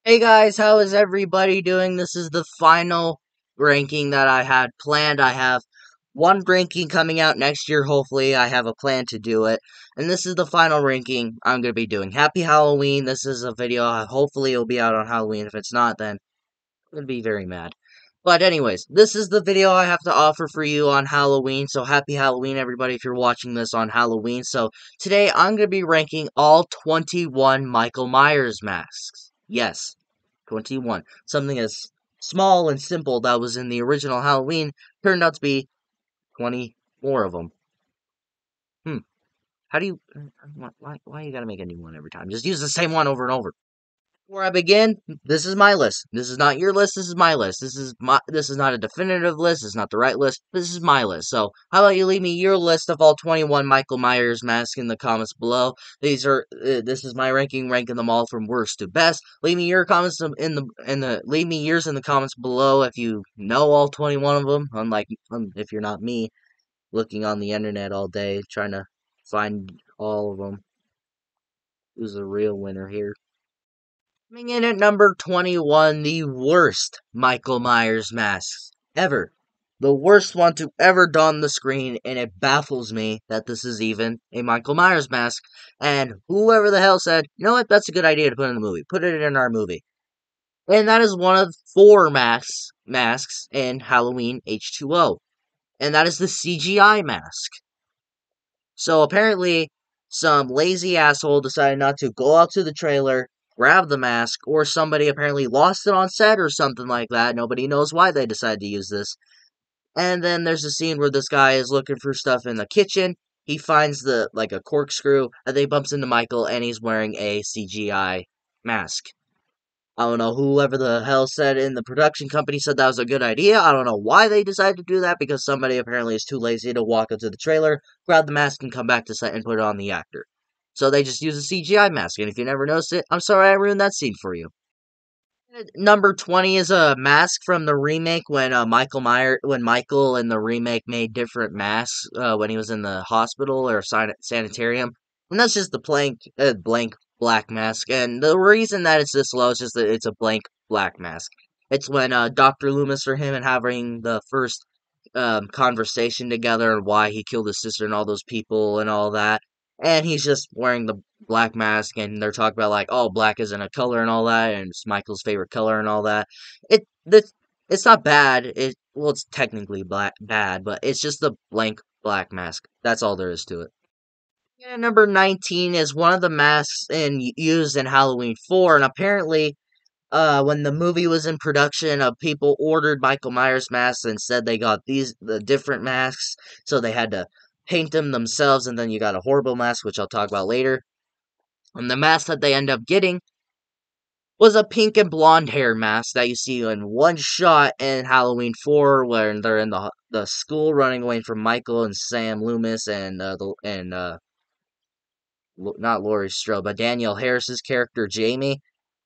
Hey guys, how is everybody doing? This is the final ranking that I had planned. I have one ranking coming out next year, hopefully. I have a plan to do it. And this is the final ranking I'm going to be doing. Happy Halloween. This is a video. Hopefully it'll be out on Halloween. If it's not, then I'm going to be very mad. But anyways, this is the video I have to offer for you on Halloween. So happy Halloween, everybody, if you're watching this on Halloween. So today I'm going to be ranking all 21 Michael Myers masks. Yes. 21. Something as small and simple that was in the original Halloween turned out to be 20 more of them. How do you. Why you gotta make a new one every time? Just use the same one over and over. Before I begin, this is my list. This is not your list. This is my list. This is not a definitive list. This is not the right list. This is my list. So how about you leave me your list of all 21 Michael Myers masks in the comments below. This is my ranking them all from worst to best. Leave me your comments leave me yours in the comments below if you know all 21 of them. Unlike if you're not me, looking on the internet all day trying to find all of them. Who's the real winner here? Coming in at number 21, the worst Michael Myers mask ever. The worst one to ever don the screen, and it baffles me that this is even a Michael Myers mask. And whoever the hell said, you know what, that's a good idea to put in the movie. Put it in our movie. And that is one of four masks in Halloween H2O. And that is the CGI mask. So apparently, some lazy asshole decided not to go out to the trailer, grab the mask, or somebody apparently lost it on set or something like that. Nobody knows why they decided to use this. And then there's a scene where this guy is looking for stuff in the kitchen. He finds a corkscrew, and then he bumps into Michael, and he's wearing a CGI mask. I don't know whoever the hell said in the production company said that was a good idea. I don't know why they decided to do that because somebody apparently is too lazy to walk up to the trailer, grab the mask, and come back to set and put it on the actor. So they just use a CGI mask, and if you never noticed it, I'm sorry I ruined that scene for you. Number 20 is a mask from the remake when when Michael in the remake made different masks when he was in the hospital or sanitarium. And that's just the blank black mask. And the reason that it's this low is just that it's a blank black mask. It's when Dr. Loomis or him and having the first conversation together and why he killed his sister and all those people and all that. And he's just wearing the black mask, and they're talking about like, oh, black isn't a color and all that, and it's Michael's favorite color and all that. It the it's not bad. It's technically bad, but it's just the blank black mask. That's all there is to it. Yeah, number 19 is one of the masks used in Halloween 4, and apparently when the movie was in production, people ordered Michael Myers masks and said they got the different masks, so they had to paint them themselves, and then you got a horrible mask, which I'll talk about later. And the mask that they end up getting was a pink and blonde hair mask that you see in one shot in Halloween 4, when they're in the school running away from Michael and Sam Loomis and not Laurie Strode, but Danielle Harris's character Jamie.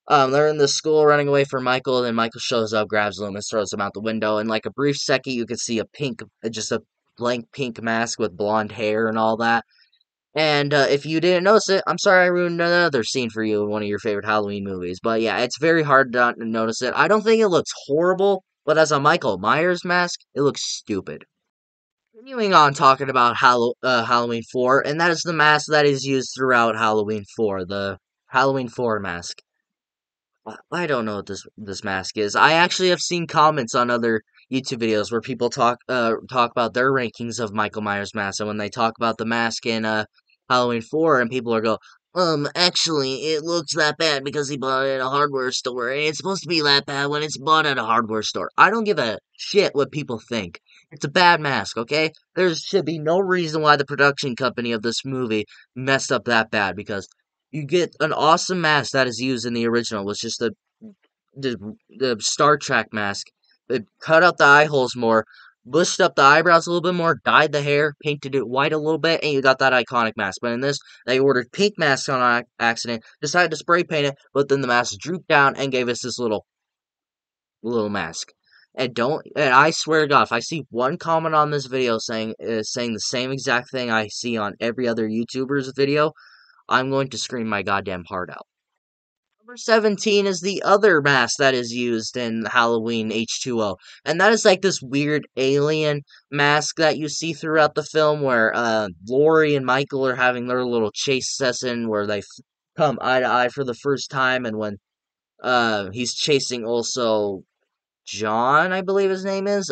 They're in the school running away from Michael, and Michael shows up, grabs Loomis, throws him out the window. In like a brief second, you can see just a blank pink mask with blonde hair and all that. And if you didn't notice it, I'm sorry I ruined another scene for you in one of your favorite Halloween movies. But yeah, it's very hard not to notice it. I don't think it looks horrible, but as a Michael Myers mask, it looks stupid. Continuing on talking about Halloween 4, and that is the mask that is used throughout Halloween 4, the Halloween 4 mask. I don't know what this mask is. I actually have seen comments on other YouTube videos where people talk about their rankings of Michael Myers mask, and when they talk about the mask in Halloween 4, and people are go, actually, it looks that bad because he bought it at a hardware store, and it's supposed to be that bad when it's bought at a hardware store. I don't give a shit what people think. It's a bad mask, okay? There should be no reason why the production company of this movie messed up that bad, because you get an awesome mask that is used in the original, was just the the Star Trek mask. It cut out the eye holes more, bushed up the eyebrows a little bit more, dyed the hair, painted it white a little bit, and you got that iconic mask. But in this, they ordered pink masks on accident, decided to spray paint it, but then the mask drooped down and gave us this little mask. And I swear to God, if I see one comment on this video saying the same exact thing I see on every other YouTuber's video, I'm going to scream my goddamn heart out. Number 17 is the other mask that is used in Halloween H2O. And that is like this weird alien mask that you see throughout the film where Laurie and Michael are having their little chase session where they come eye to eye for the first time, and when he's chasing also John, I believe his name is,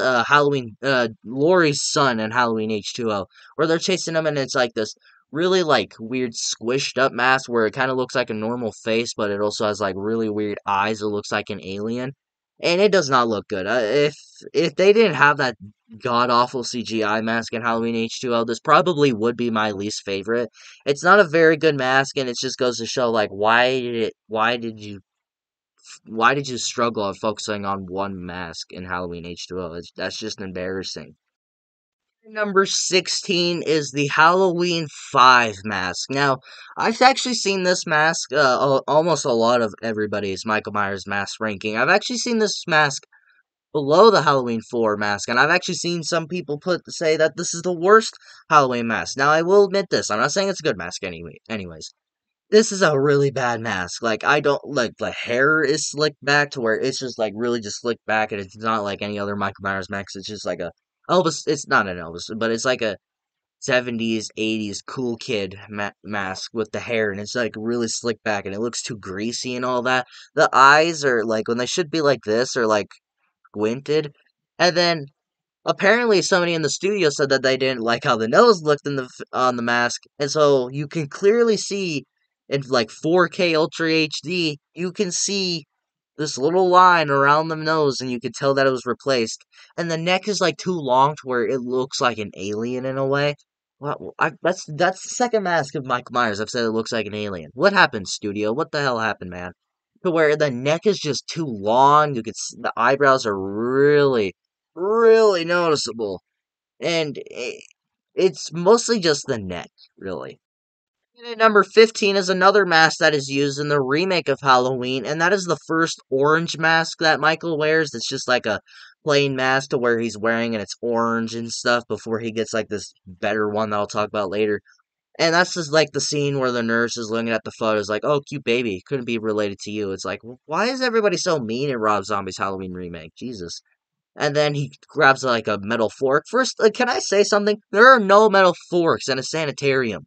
Laurie's son in Halloween H2O, where they're chasing him, and it's like this really, like, weird squished up mask where it kind of looks like a normal face, but it also has, like, really weird eyes. It looks like an alien, and it does not look good. If they didn't have that god-awful CGI mask in Halloween H2O, this probably would be my least favorite. It's not a very good mask, and it just goes to show, like, why did you struggle on focusing on one mask in Halloween H2O? That's just embarrassing. Number 16 is the Halloween 5 mask. Now, I've actually seen this mask, almost a lot of everybody's Michael Myers mask ranking. I've actually seen this mask below the Halloween 4 mask, and I've actually seen some people say that this is the worst Halloween mask. Now, I will admit this. I'm not saying it's a good mask anyways. This is a really bad mask. Like, I don't like the hair is slicked back to where it's just like really just slicked back, and it's not like any other Michael Myers mask. It's just like a Elvis. It's not an Elvis, but it's like a 70s, 80s cool kid mask with the hair, and it's like really slicked back, and it looks too greasy and all that. The eyes are like when they should be like this, or like squinted, and then apparently somebody in the studio said that they didn't like how the nose looked on the mask, and so you can clearly see in like 4K Ultra HD, you can see this little line around the nose, and you can tell that it was replaced. And the neck is like too long to where it looks like an alien in a way. Well, that's the second mask of Michael Myers. I've said it looks like an alien. What happened, studio? What the hell happened, man? To where the neck is just too long. The eyebrows are really, really noticeable, and it's mostly just the neck, really. And at number 15 is another mask that is used in the remake of Halloween, and that is the first orange mask that Michael wears. It's just like a plain mask to where he's wearing, and it's orange and stuff before he gets like this better one that I'll talk about later. And that's just like the scene where the nurse is looking at the photos, like, "Oh, cute baby, couldn't be related to you." It's like, why is everybody so mean in Rob Zombie's Halloween remake? Jesus. And then he grabs like a metal fork. First, can I say something? There are no metal forks in a sanitarium.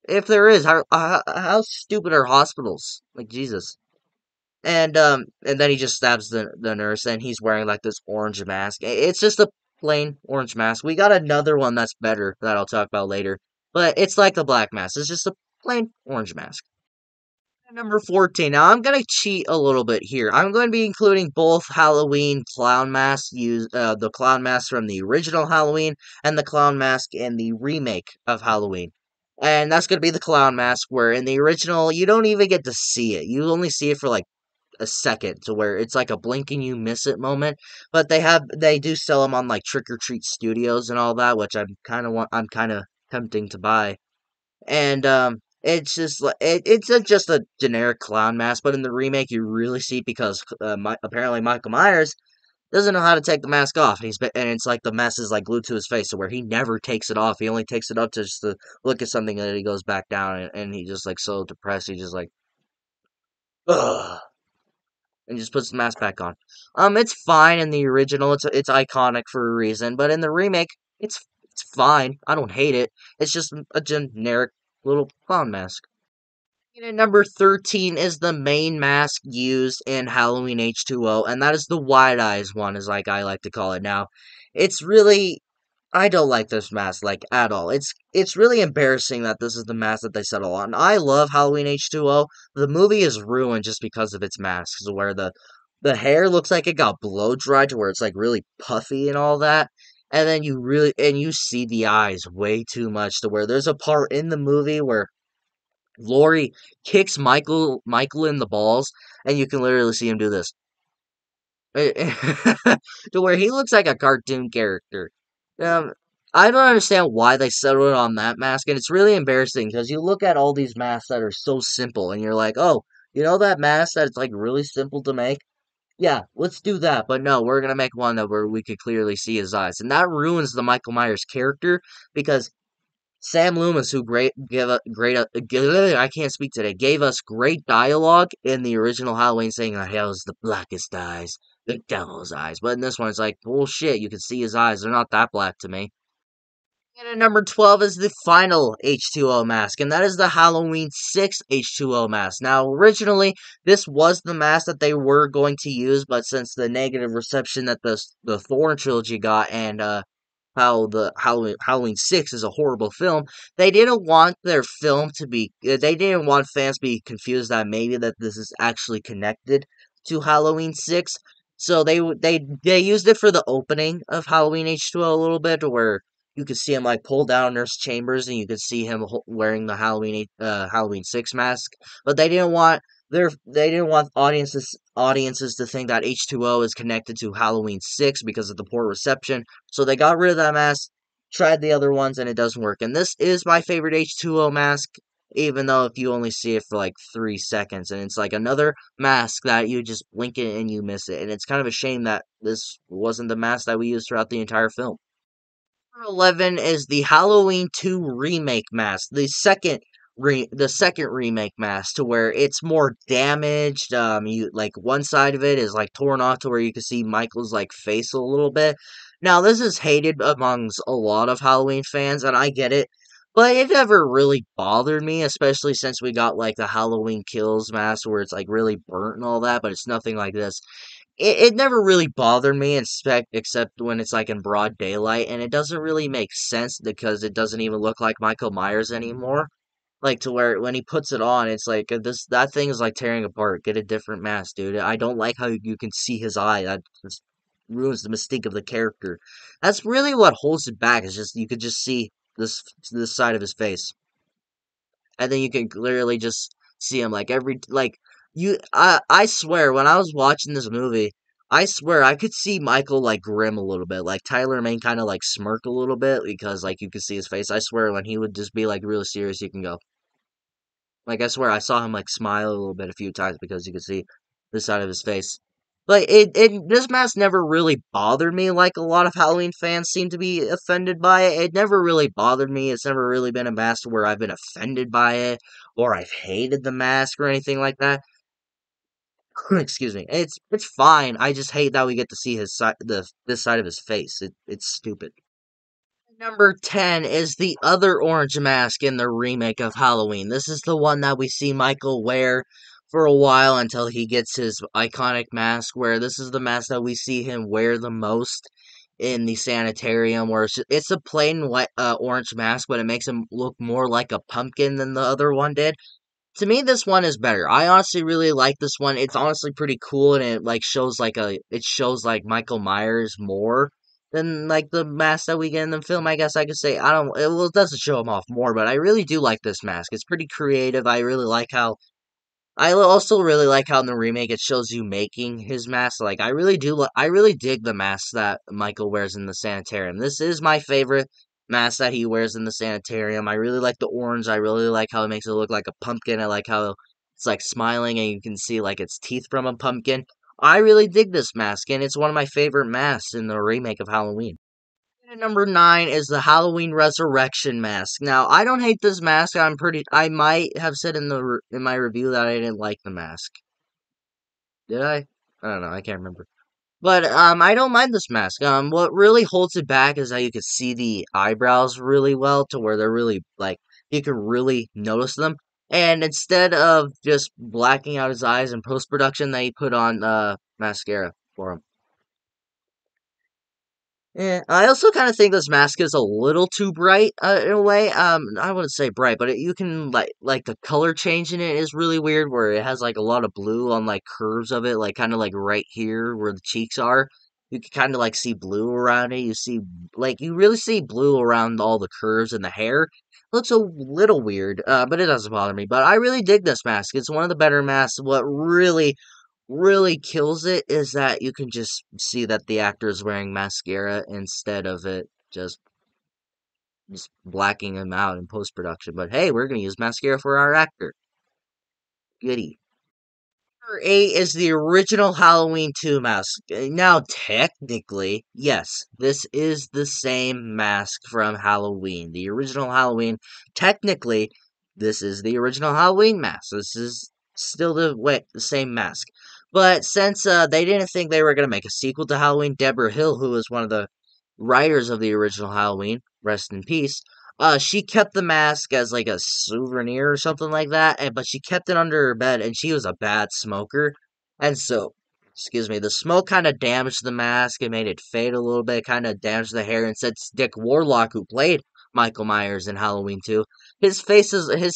If there is, how stupid are hospitals? Like Jesus. And then he just stabs the nurse, and he's wearing like this orange mask. It's just a plain orange mask. We got another one that's better that I'll talk about later, but it's like the black mask. It's just a plain orange mask. Number 14. Now I'm gonna cheat a little bit here. I'm going to be including both Halloween clown masks, the clown mask from the original Halloween and the clown mask in the remake of Halloween. And that's gonna be the clown mask, where in the original you don't even get to see it. You only see it for like a second, to where it's like a blink and you miss it moment. But they do sell them on like Trick or Treat Studios and all that, which I'm kind of tempting to buy. And it's just like just a generic clown mask, but in the remake you really see, because apparently Michael Myers doesn't know how to take the mask off, and and it's like the mask is like glued to his face, so where he never takes it off. He only takes it up to just to look at something, and then he goes back down, and he just like so depressed. He just like ugh, and just puts the mask back on. It's fine in the original. It's iconic for a reason, but in the remake, it's fine. I don't hate it. It's just a generic little clown mask. And number 13 is the main mask used in Halloween H2O, and that is the Wide Eyes one, is like I like to call it now. It's really I don't like this mask like at all. It's really embarrassing that this is the mask that they settle on. I love Halloween H2O. The movie is ruined just because of its masks, where the hair looks like it got blow dried to where it's like really puffy and all that. And then you see the eyes way too much, to where there's a part in the movie where Laurie kicks Michael in the balls, and you can literally see him do this. To where he looks like a cartoon character. Um, I don't understand why they settled on that mask, and it's really embarrassing because you look at all these masks that are so simple, and you're like, oh, you know that mask that's like really simple to make? Yeah, let's do that. But no, we're gonna make one that where we could clearly see his eyes, and that ruins the Michael Myers character, because Sam Loomis, who I can't speak today, gave us great dialogue in the original Halloween, saying that hell's the blackest eyes, the devil's eyes. But in this one, it's like bullshit. You can see his eyes; they're not that black to me. And at number 12 is the final H2O mask, and that is the Halloween 6 H2O mask. Now, originally, this was the mask that they were going to use, but since the negative reception that the Thorn trilogy got, and how the Halloween 6 is a horrible film, they didn't want their film to be, they didn't want fans to be confused that maybe that this is actually connected to Halloween 6. So they used it for the opening of Halloween H2O a little bit, where you could see him like pull down Nurse Chambers, and you could see him wearing the Halloween 6 mask. But they didn't want audiences to think that H2O is connected to Halloween 6 because of the poor reception. So they got rid of that mask, tried the other ones, and it doesn't work. And this is my favorite H2O mask, even though if you only see it for like 3 seconds, and it's like another mask that you just blink it and you miss it. And it's kind of a shame that this wasn't the mask that we used throughout the entire film. Number 11 is the Halloween 2 remake mask, the second remake mask, to where it's more damaged. You like one side of it is like torn off to where you can see Michael's like face a little bit. Now this is hated amongst a lot of Halloween fans, and I get it. But it never really bothered me, especially since we got like the Halloween Kills mask where it's like really burnt and all that, but it's nothing like this. It never really bothered me, except when it's like in broad daylight, and it doesn't really make sense because it doesn't even look like Michael Myers anymore. Like to where when he puts it on, it's like that thing is like tearing apart. Get a different mask, dude. I don't like how you can see his eye. That just ruins the mystique of the character. That's really what holds it back. Is just you could just see this side of his face, and then you can clearly just see him like every like you I swear when I was watching this movie, I swear I could see Michael like grim a little bit, like Tyler Mane kind of like smirk a little bit because like you could see his face. I swear when he would just be like really serious, you can go like I swear I saw him like smile a little bit a few times because you could see the side of his face. Like it this mask never really bothered me like a lot of Halloween fans seem to be offended by it. It never really bothered me. It's never really been a mask where I've been offended by it or I've hated the mask or anything like that. Excuse me. It's fine. I just hate that we get to see his side the this side of his face. It's stupid. Number 10 is the other orange mask in the remake of Halloween. This is the one that we see Michael wear for a while until he gets his iconic mask, where this is the mask that we see him wear the most in the sanitarium, where it's a plain white, orange mask, but it makes him look more like a pumpkin than the other one did. To me, this one is better. I honestly really like this one. It's honestly pretty cool, and it shows like Michael Myers more than like the mask that we get in the film. I guess I could say it doesn't show him off more, but I really do like this mask. It's pretty creative. I also really like how in the remake it shows you making his mask. Like I really do. I really dig the mask that Michael wears in the sanitarium. This is my favorite mask that he wears in the sanitarium. I really like the orange. I really like how it makes it look like a pumpkin. I like how it's like smiling and you can see like its teeth from a pumpkin. I really dig this mask, and it's one of my favorite masks in the remake of Halloween. And number 9 is the Halloween Resurrection mask. Now, I don't hate this mask. I might have said in my review that I didn't like the mask. Did I? I don't know. I can't remember. But I don't mind this mask. What really holds it back is that you can see the eyebrows really well, to where they're really like you can really notice them. And instead of just blacking out his eyes in post production, they put on mascara for him. Yeah, I also kind of think this mask is a little too bright in a way. I wouldn't say bright, but you can like the color change in it is really weird, where it has like a lot of blue on like curves of it, like kind of like right here where the cheeks are. You can kind of like see blue around it. You really see blue around all the curves and the hair. Looks a little weird, but it doesn't bother me. But I really dig this mask. It's one of the better masks. What really kills it is that you can just see that the actor is wearing mascara instead of it just blacking him out in post production. But hey, we're gonna use mascara for our actor. Goody. Number 8 is the original Halloween 2 mask. Now, technically, yes, this is the same mask from Halloween. The original Halloween, technically, this is the original Halloween mask. This is still the same mask. But since they didn't think they were going to make a sequel to Halloween, Deborah Hill, who was one of the writers of the original Halloween, rest in peace, she kept the mask as like a souvenir or something like that, but she kept it under her bed, and she was a bad smoker, and so, excuse me, the smoke kind of damaged the mask. It made it fade a little bit, kind of damaged the hair, and since Dick Warlock, who played Michael Myers in Halloween 2, his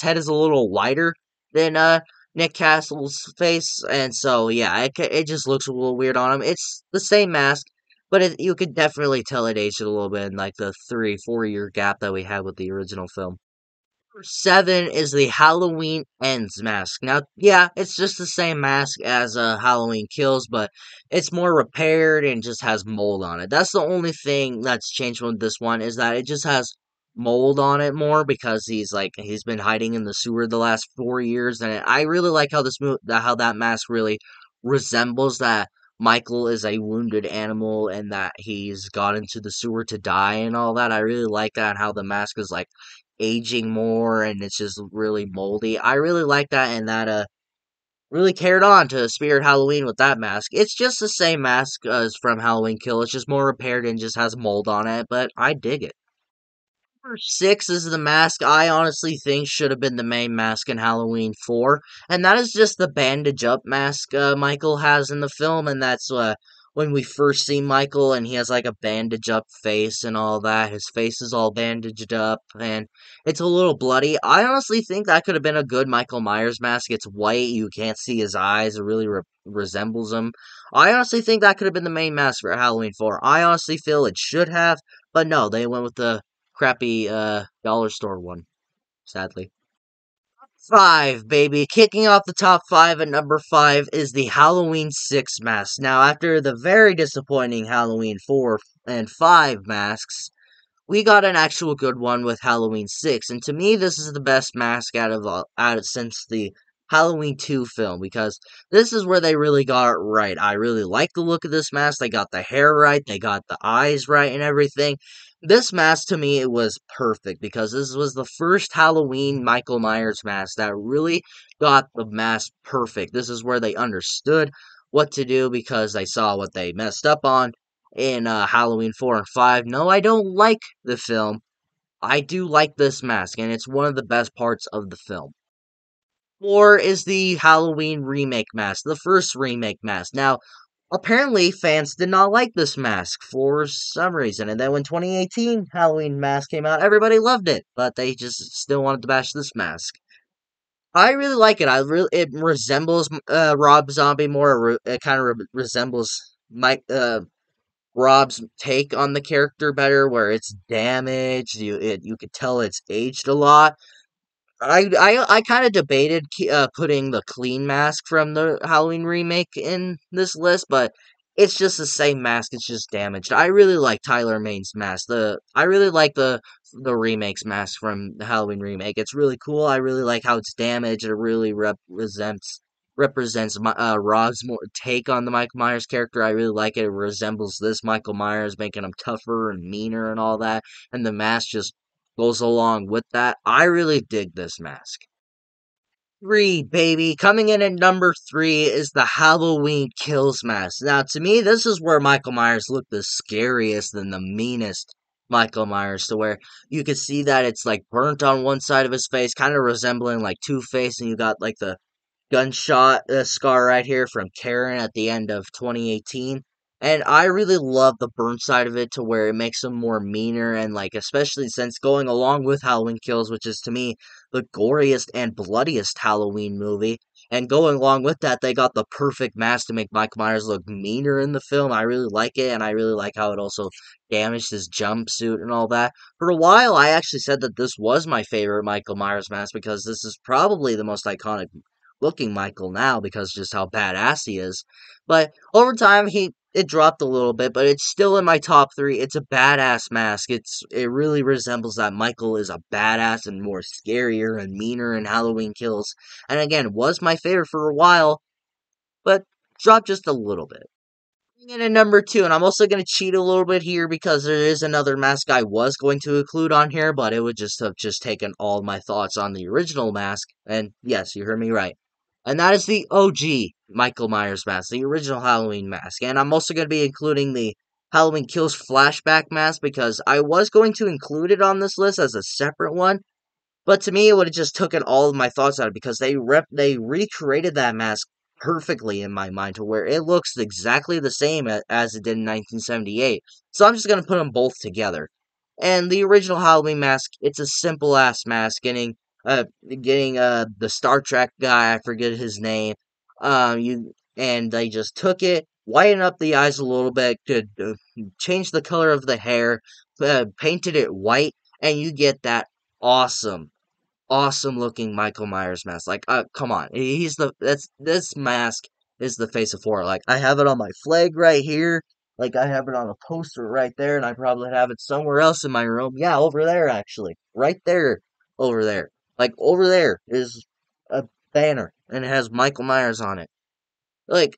head is a little wider than Nick Castle's face, and so yeah, it just looks a little weird on him. It's the same mask, but you could definitely tell it aged a little bit in like the 3, 4 year gap that we had with the original film. Number 7 is the Halloween Ends mask. Now, yeah, it's just the same mask as Halloween Kills, but it's more repaired and just has mold on it. That's the only thing that's changed with this one is that it just has mold on it more because he's been hiding in the sewer the last 4 years, and I really like how how that mask really resembles that Michael is a wounded animal and that he's got into the sewer to die and all that. I really like that and how the mask is like aging more and it's just really moldy. I really like that and that really carried on to Spirit Halloween with that mask. It's just the same mask as from Halloween Kill. It's just more repaired and just has mold on it, but I dig it. Number 6 is the mask I honestly think should have been the main mask in Halloween 4, and that is just the bandage up mask Michael has in the film, and that's when we first see Michael and he has like a bandage up face and all that. His face is all bandaged up and it's a little bloody. I honestly think that could have been a good Michael Myers mask. It's white, you can't see his eyes, it really resembles him. I honestly think that could have been the main mask for Halloween 4. I honestly feel it should have, but no, they went with the crappy dollar store one, sadly. 5, baby. Kicking off the top 5 at number 5 is the Halloween 6 mask. Now, after the very disappointing Halloween 4 and 5 masks, we got an actual good one with Halloween 6, and to me, this is the best mask out of since the Halloween 2 film because this is where they really got it right. I really like the look of this mask. They got the hair right, they got the eyes right, and everything. This mask to me it was perfect because this was the first Halloween Michael Myers mask that really got the mask perfect. This is where they understood what to do because they saw what they messed up on in Halloween 4 and 5. No, I don't like the film. I do like this mask, and it's one of the best parts of the film. 4 is the Halloween remake mask, the first remake mask. Now, apparently, fans did not like this mask for some reason, and then when 2018 Halloween mask came out, everybody loved it, but they just still wanted to bash this mask. I really like it. It resembles Rob Zombie more. It kind of resembles Mike Rob's take on the character better, where it's damaged. You could tell it's aged a lot. I kind of debated putting the clean mask from the Halloween remake in this list, but it's just the same mask. It's just damaged. I really like Tyler Maine's mask. I really like the remake's mask from the Halloween remake. It's really cool. I really like how it's damaged. It really represents Rob's more take on the Michael Myers character. I really like it. It resembles this Michael Myers, making him tougher and meaner and all that. And the mask just goes along with that. I really dig this mask. 3, baby. Coming in at number 3 is the Halloween Kills mask. Now, to me, this is where Michael Myers looked the scariest and the meanest Michael Myers, to where you can see that it's like burnt on one side of his face, kind of resembling like Two-Face, and you got like the gunshot scar right here from Karen at the end of 2018. And I really love the burn side of it to where it makes him more meaner and like especially since going along with Halloween Kills, which is to me the goriest and bloodiest Halloween movie. And going along with that, they got the perfect mask to make Mike Myers look meaner in the film. I really like it, and I really like how it also damaged his jumpsuit and all that. For a while, I actually said that this was my favorite Michael Myers mask because this is probably the most iconic looking Michael now because just how badass he is. But over time it dropped a little bit, but it's still in my top 3. It's a badass mask. It really resembles that Michael is a badass and more scarier and meaner in Halloween Kills. And again, was my favorite for a while. but drop just a little bit. And at number 2, and I'm also going to cheat a little bit here because there is another mask I was going to include on here, but it would just have just taken all my thoughts on the original mask, and yes, you heard me right. And that is the OG Michael Myers mask, the original Halloween mask. And I'm also going to be including the Halloween Kills flashback mask because I was going to include it on this list as a separate one, but to me, it would have just taken all of my thoughts out of it because they recreated that mask perfectly in my mind to where it looks exactly the same as it did in 1978. So I'm just gonna put them both together. And the original Halloween mask, it's a simple ass mask. Getting the Star Trek guy, I forget his name. You and they just took it, whitened up the eyes a little bit, could change the color of the hair, painted it white, and you get that awesome looking Michael Myers mask. Like, come on, he's the that's this mask is the face of horror. Like, I have it on my flag right here. Like, I have it on a poster right there, and I probably have it somewhere else in my room. Yeah, over there actually, right there, over there. Like, over there is a banner, and it has Michael Myers on it. Like,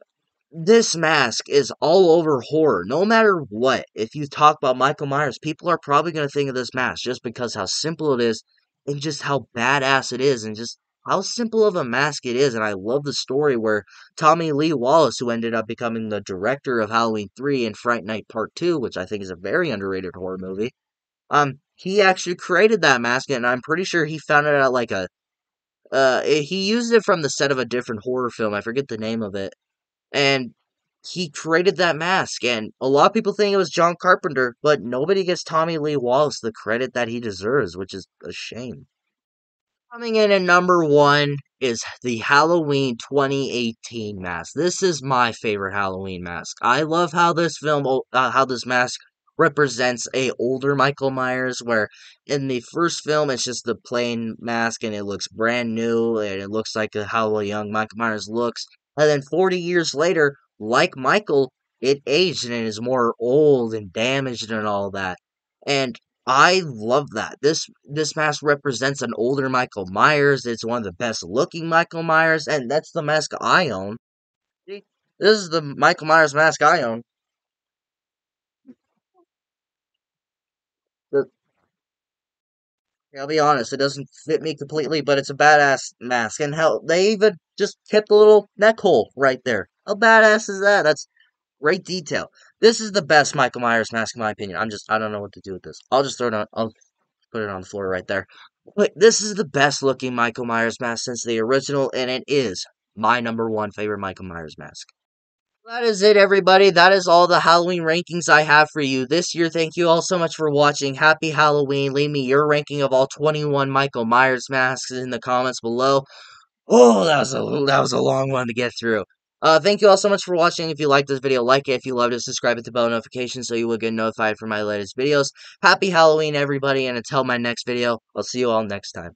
this mask is all over horror. No matter what, if you talk about Michael Myers, people are probably going to think of this mask just because how simple it is and just how badass it is and just how simple of a mask it is. And I love the story where Tommy Lee Wallace, who ended up becoming the director of Halloween 3 and Fright Night Part 2, which I think is a very underrated horror movie, he actually created that mask, and I'm pretty sure he found it out like he used it from the set of a different horror film. I forget the name of it, and he created that mask. And a lot of people think it was John Carpenter, but nobody gives Tommy Lee Wallace the credit that he deserves, which is a shame. Coming in at number 1 is the Halloween 2018 mask. This is my favorite Halloween mask. I love how how this mask represents a older Michael Myers, where in the first film it's just the plain mask and it looks brand new and it looks like how a young Michael Myers looks. And then 40 years later, like Michael, it aged and it is more old and damaged and all that. And I love that. This mask represents an older Michael Myers. It's one of the best looking Michael Myers, and that's the mask I own. See, this is the Michael Myers mask I own. The- I'll be honest, it doesn't fit me completely, but it's a badass mask. And hell, they even just kept a little neck hole right there. How badass is that? That's great detail. This is the best Michael Myers mask in my opinion. I don't know what to do with this. I'll just throw it on. I'll put it on the floor right there. But this is the best looking Michael Myers mask since the original, and it is my number 1 favorite Michael Myers mask. That is it, everybody. That is all the Halloween rankings I have for you this year. Thank you all so much for watching. Happy Halloween. Leave me your ranking of all 21 Michael Myers masks in the comments below. Oh, that was a long one to get through. Thank you all so much for watching. If you liked this video, like it. If you loved it, subscribe to the bell notification so you will get notified for my latest videos. Happy Halloween, everybody, and until my next video, I'll see you all next time.